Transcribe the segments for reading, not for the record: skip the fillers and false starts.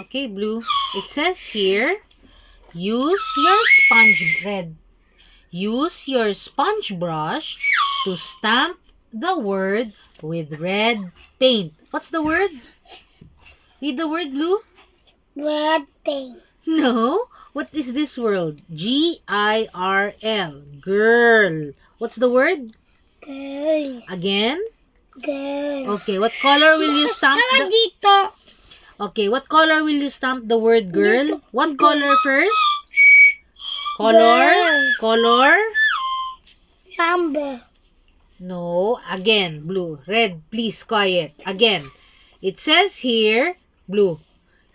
Okay, blue. It says here, use your sponge brush to stamp the word with red paint. What's the word? Read the word, blue. Red paint. No. What is this word? G-I-R-L. Girl. What's the word? Girl. Again? Girl. Okay, what color will you stamp Tama the... dito. Okay, what color will you stamp the word girl? Dito. What Girl. color first? Color? Girl. Color? Amber. No. Again, blue. Red, please, quiet. Again. It says here, blue.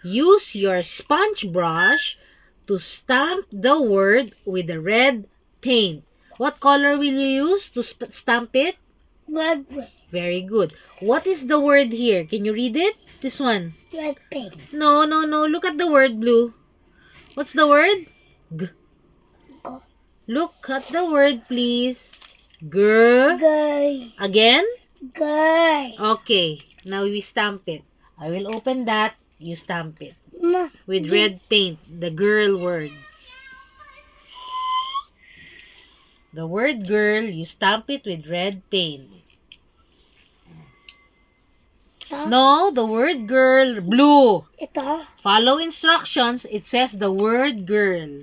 Use your sponge brush to stamp the word with the red paint. What color will you use to stamp it? Red. Very good. What is the word here? Can you read it? This one. Red paint. No. Look at the word, blue. What's the word? G. Go. Look at the word, please. Girl. Girl. Again? Girl. Okay. Now we stamp it. I will open that. You stamp it. Ma. With red paint. The girl word. The word girl, you stamp it with red paint. Ito. No, the word girl, blue. Ito. Follow instructions. It says the word girl.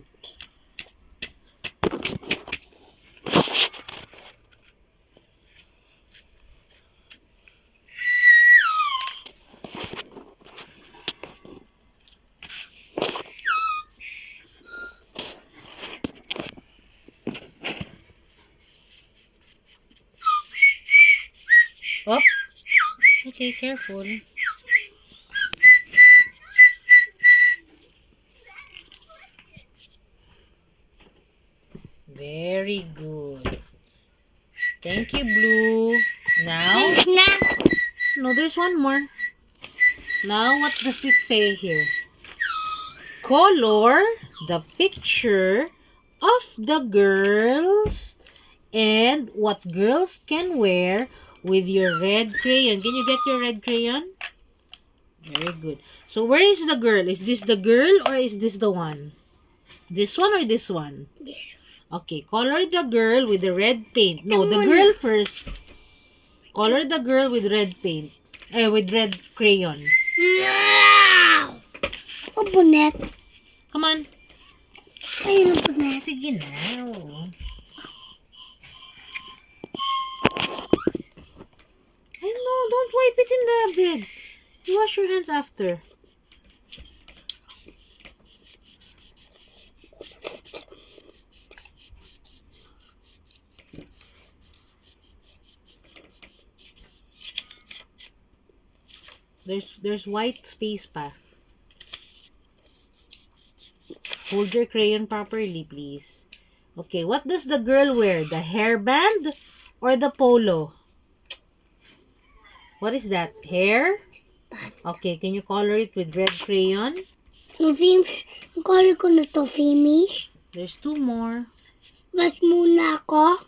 Up. Okay, careful. Very good. Thank you, blue. Now, Thanks na. no, there's one more. Now, what does it say here? Color the picture of the girls and what girls can wear with your red crayon. Can you get your red crayon? Very good. So, where is the girl? Is this the girl or is this the one? This one or this one? This Okay, color the girl with the red paint. No, the girl first. Color the girl with red paint. With red crayon. Wow! Oh, bonet. Come on. Ayun ang bonet. Sige na. Oo. Ay, no, don't wipe it in the bed. You wash your hands after. There's white space pa. Hold your crayon properly, please. Okay, what does the girl wear? The hairband or the polo? What is that? Hair? Okay, can you color it with red crayon? Ang color ko na to, finish. There's two more. Mas muna ako.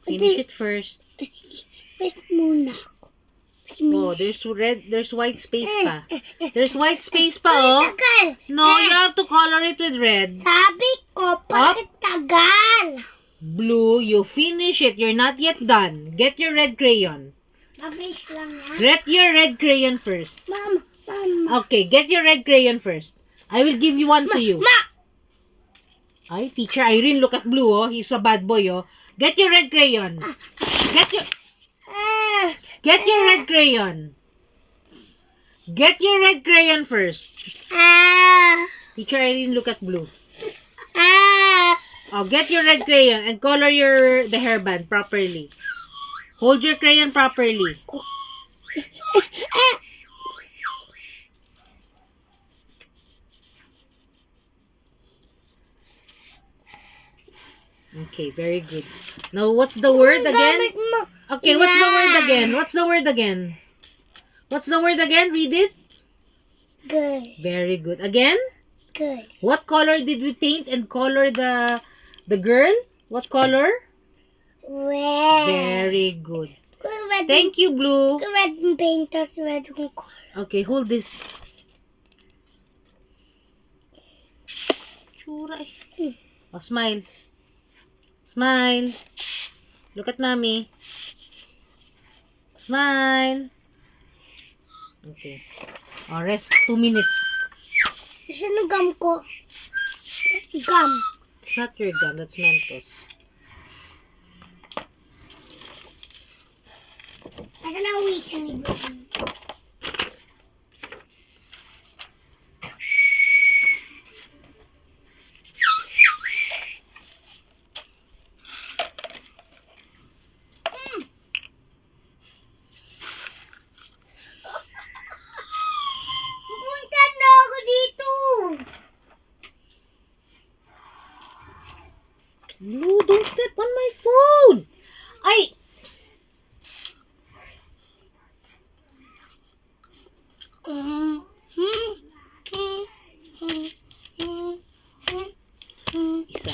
Finish it first. Mas muna ako. Oh, there's white space pa. There's white space pa, oh. Tagal. No, you have to color it with red. Sabi ko, bakit tagal? Blue, you finish it. You're not yet done. Get your red crayon. Mabilis lang yan. Get your red crayon first. Mama. Okay, get your red crayon first. I will give you one to you. Ma! Ay, Teacher Irene, look at Blue, oh. He's a bad boy, oh. Get your red crayon. Get your red crayon. Get your red crayon first. Teacher Irene, look at Blue. Oh, get your red crayon and color the hairband properly. Hold your crayon properly. Okay, very good. Now, what's the word again? Okay, what's the word again? What's the word again? What's the word again? Read it. Good. Very good. Again? Good. What color did we paint and color the girl? What color? Red. Very good. Red. Thank you, Blue. Red painters, red kung color. Okay, hold this. mura eh. Oh, smile. Smile. Look at mommy. Smile. Okay. Oh, rest 2 minutes. Sino gum ko? Gum. It's not your gum, that's Mentos. Asan ang wisa ni Bro? Pupunta na ako dito. Blue, don't step on my phone! Ay! Isa.